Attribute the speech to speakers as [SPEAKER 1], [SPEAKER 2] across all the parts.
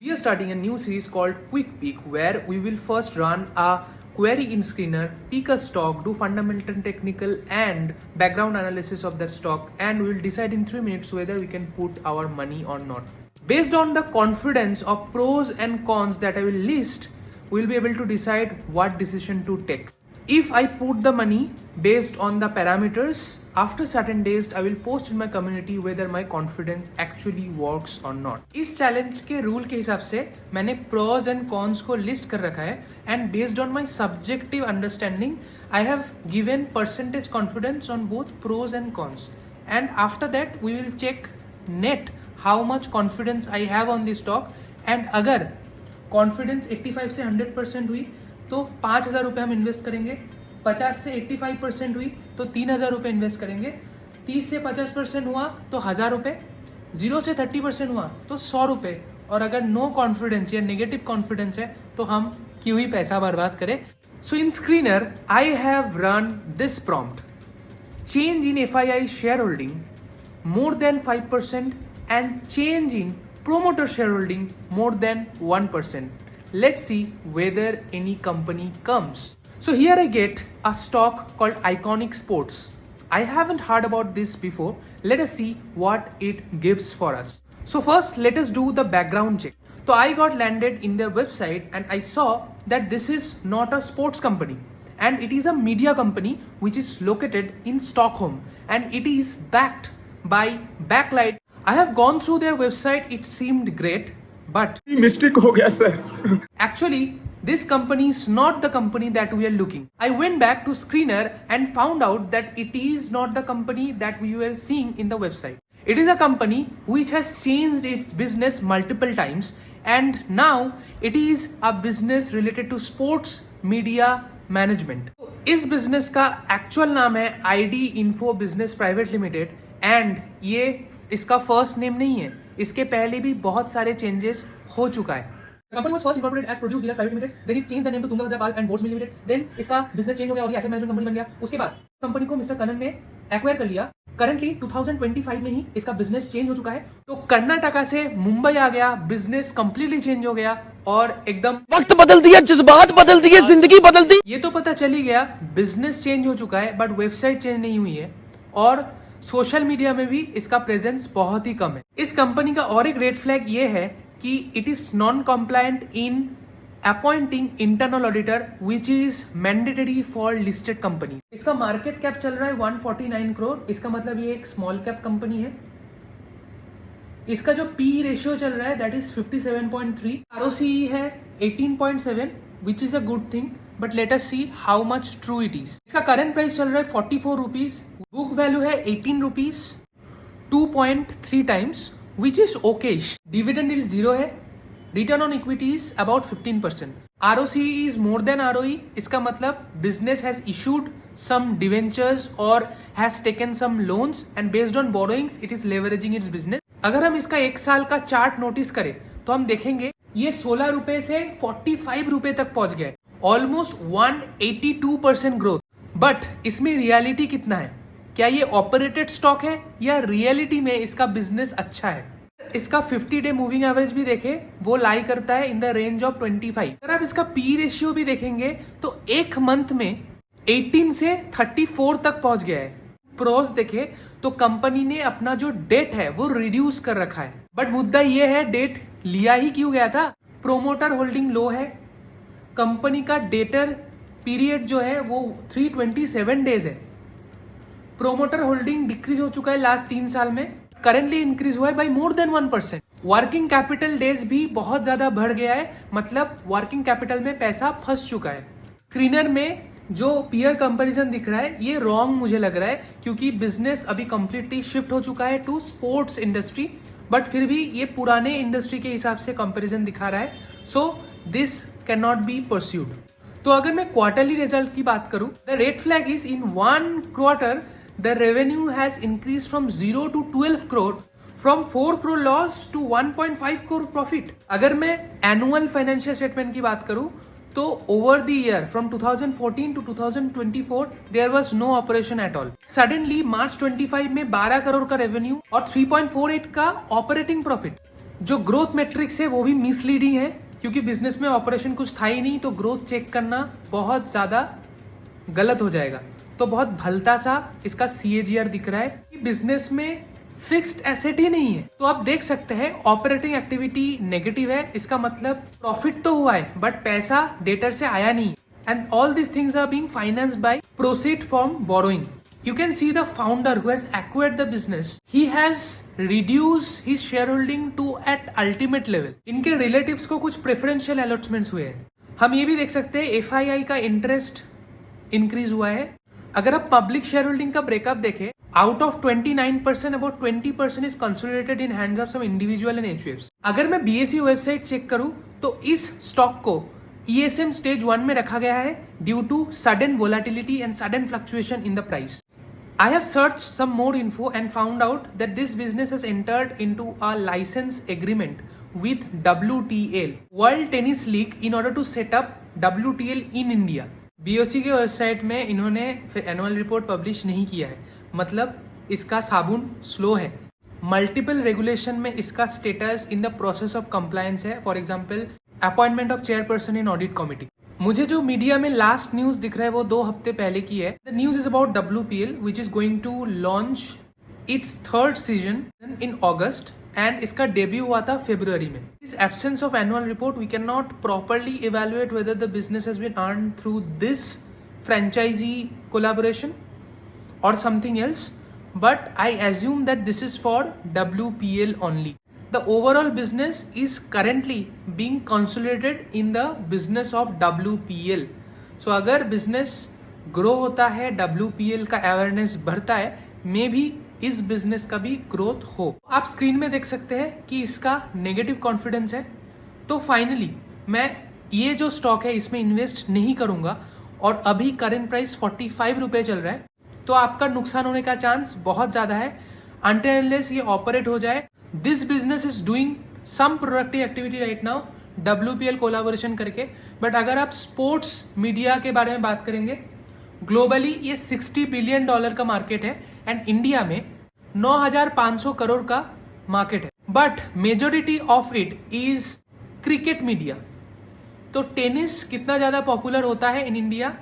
[SPEAKER 1] We are starting a new series called Quick Peek, where we will first run a query in screener, pick a stock, do fundamental, technical, and background analysis of that stock, and we will decide in 3 minutes whether we can put our money or not. Based on the confidence of pros and cons that I will list, we will be able to decide what decision to take. If I put the money based on the parameters, after certain days I will post in my community whether my confidence actually works or not. इस challenge के rule के हिसाब से मैंने pros and cons को list कर रखा है and based on my subjective understanding I have given percentage confidence on both pros and cons and after that we will check net how much confidence I have on this stock and अगर confidence 85 से 100% हुई तो 5,000 रुपये हम invest करेंगे, 50 से 85% हुई तो 3,000 रुपये इन्वेस्ट करेंगे, 30 से 50% हुआ तो 1,000 रुपये, 0 से 30% हुआ तो 100 रुपये, और अगर नो कॉन्फिडेंस या नेगेटिव कॉन्फिडेंस है तो हम क्यों ही पैसा बर्बाद करें. So in screener I have run this prompt: change in FII shareholding more than 5% and change in promoter shareholding more than 1%. Let's see whether any company comes. So here I get a stock called Iconic Sports. I haven't heard about this before. Let us see what it gives for us. So first let us do the background check. So I got landed in their website and I saw that this is not a sports company and it is a media company which is located in Stockholm and it is backed by Backlight. I have gone through their website. It seemed great, but
[SPEAKER 2] mistake हो गया sir.
[SPEAKER 1] actually this company is not the company that we are looking. I went back to Screener and found out that it is not the company that we were seeing in the website. It is a company which has changed its business multiple times and now it is a business related to sports media management. इस business का actual नाम है ID Info Business Private Limited and ये इसका first name नहीं है, इसके पहले भी बहुत सारे चेंजेस हो चुका है. Company was first incorporated as produce dealers private limited, then it change the name to Tungabhadra pal and boards limited, then इसका बिजनेस चेंज हो गया और ये एसेट मैनेजमेंट कंपनी बन गया. उसके बाद कंपनी को मिस्टर कनन ने एक्वायर कर लिया. करंटली 2025 में ही इसका बिजनेस चेंज हो चुका है. तो कर्नाटका से मुंबई आ गया, बिजनेस कंप्लीटली चेंज हो गया और एकदम
[SPEAKER 3] वक्त बदल दिया, जज्बात बदल दिए, जिंदगी बदल दी.
[SPEAKER 1] ये तो पता चल ही गया बिजनेस चेंज हो चुका है बट वेबसाइट चेंज नहीं हुई है और सोशल मीडिया में भी इसका प्रेजेंस बहुत ही कम है. इस कंपनी का और एक रेड फ्लैग ये है कि it is non compliant in appointing internal auditor which is mandatory for listed company. इसका मार्केट कैप चल रहा है 149 करोड़. इसका मतलब ये एक स्मॉल कैप कंपनी है. इसका जो पी रेशियो चल रहा है दैट इज 57.3. ROCE है 18.7 which is a good thing but let us see how much true it is. इसका करंट प्राइस चल रहा है 44 रुपीज. बुक वैल्यू है 18 rupees, 2.3 times which is Okesh. Dividend is 0 है. Return on equity is about 15%. ROCE is more than ROE. इसका मतलब business has issued some debentures or has taken some loans and based on borrowings it is leveraging its business. अगर हम इसका एक साल का chart notice करें तो हम देखेंगे ये 16 रुपए से 45 रुपए तक पहुंच गया, ऑलमोस्ट 182% ग्रोथ. बट इसमें रियलिटी कितना है? क्या ये ऑपरेटेड स्टॉक है या रियलिटी में इसका बिजनेस अच्छा है? इसका 50 डे मूविंग एवरेज भी देखे वो लाई करता है इन द रेंज ऑफ 25. अगर आप इसका पी रेशियो भी देखेंगे तो एक मंथ में 18 से 34 तक पहुंच गया है. प्रोस देखे तो कंपनी ने अपना जो डेट है वो रिड्यूस कर रखा है. बट मुद्दा ये है डेट लिया ही क्यों गया था? प्रोमोटर होल्डिंग लो है. कंपनी का डेटर पीरियड जो है वो 327 डेज है. प्रोमोटर होल्डिंग डिक्रीज हो चुका है लास्ट 3 साल में, करेंटली इंक्रीज हुआ है by more than 1%. Working capital days भी बहुत ज्यादा बढ़ गया है, मतलब वर्किंग कैपिटल में पैसा फंस चुका है. स्क्रीनर में जो पीयर कंपैरिजन दिख रहा है ये रॉन्ग मुझे लग रहा है क्योंकि बिजनेस अभी कंप्लीटली शिफ्ट हो चुका है टू स्पोर्ट्स इंडस्ट्री, बट फिर भी ये पुराने इंडस्ट्री के हिसाब से कंपैरिजन दिखा रहा है. So this can not be pursued. तो अगर मैं क्वार्टरली रिजल्ट की बात करूं, the red flag is in 1 quarter the revenue has increase from 0 to 12 crore, from 4 crore loss to 1.5 crore profit. अगर मैं एनुअल फाइनेंशियल स्टेटमेंट की बात करूं तो over the year from 2014 to 2024 there was no operation at all. Suddenly March 25 में 12 करोड़ का revenue और 3.48 का ऑपरेटिंग प्रॉफिट. जो ग्रोथ मेट्रिक्स है वो भी मिसलीडिंग है, क्योंकि बिजनेस में ऑपरेशन कुछ था ही नहीं, तो ग्रोथ चेक करना बहुत ज़्यादा गलत हो जाएगा। तो बहुत भलता सा इसका CAGR दिख रहा है कि बिजनेस में फिक्स्ड एसेट ही नहीं है। तो आप देख सकते हैं ऑपरेटिंग एक्टिविटी नेगेटिव है, इसका मतलब प्रॉफिट तो हुआ है बट पैसा डेटर से आया नहीं। And all this things are being financed by proceed from borrowing. You can see the founder who has acquired the business. He has reduced his shareholding to at ultimate level. इनके relatives को कुछ preferential allotments हुए हैं। हम ये भी देख सकते हैं FII का इंटरेस्ट इंक्रीज हुआ है। अगर आप पब्लिक शेयर होल्डिंग का ब्रेकअप देखें, out of 29% about 20% is consolidated in hands of some individual and HUFs। अगर मैं BSE वेबसाइट चेक करूं तो इस स्टॉक को ESM स्टेज 1 में रखा गया है due to sudden volatility and sudden fluctuation in the price. I have searched some more info and found out that this business has entered into a license agreement with WTL, World Tennis League, in order to set up WTL in India. BOC के website में इन्होंने फिर annual report publish नहीं किया है, मतलब इसका साबुन स्लो है। मल्टीपल रेगुलेशन में इसका status in the process of compliance है। For example appointment of chairperson in audit committee. मुझे जो मीडिया में लास्ट न्यूज दिख रहा है वो 2 हफ्ते पहले की है। The news is about WPL which is going to launch its 3rd season in August and इसका डेब्यू हुआ था फरवरी में। इस absence of annual report we can not properly evaluate whether the business has been earned through this franchise collaboration or something else, but I assume that this is for WPL only. The overall business is currently being consolidated in the business of WPL. So अगर business grow होता है, WPL का awareness बढ़ता है, मे भी इस business का भी growth हो। आप स्क्रीन में देख सकते हैं कि इसका नेगेटिव कॉन्फिडेंस है। तो फाइनली मैं ये जो स्टॉक है इसमें इन्वेस्ट नहीं करूंगा, और अभी करेंट प्राइस 45 रुपये चल रहा है, तो आपका नुकसान होने का चांस बहुत ज़्यादा है अनटिल अनलेस ये ऑपरेट हो जाए। This business is doing some productive activity right now WPL collaboration करके, बट अगर आप स्पोर्ट्स मीडिया के बारे में बात करेंगे, ग्लोबली ये $60 बिलियन का मार्केट है एंड इंडिया में 9,500 करोड़ का मार्केट है, but majority of it is cricket media. तो टेनिस कितना ज़्यादा पॉपुलर होता है इन इंडिया,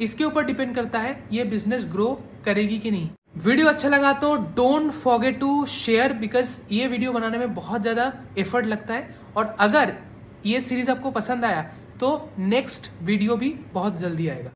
[SPEAKER 1] इसके ऊपर डिपेंड करता है ये बिजनेस ग्रो करेगी कि नहीं। वीडियो अच्छा लगा तो don't forget to share, because ये वीडियो बनाने में बहुत ज़्यादा एफर्ट लगता है, और अगर ये सीरीज आपको पसंद आया तो नेक्स्ट वीडियो भी बहुत जल्दी आएगा।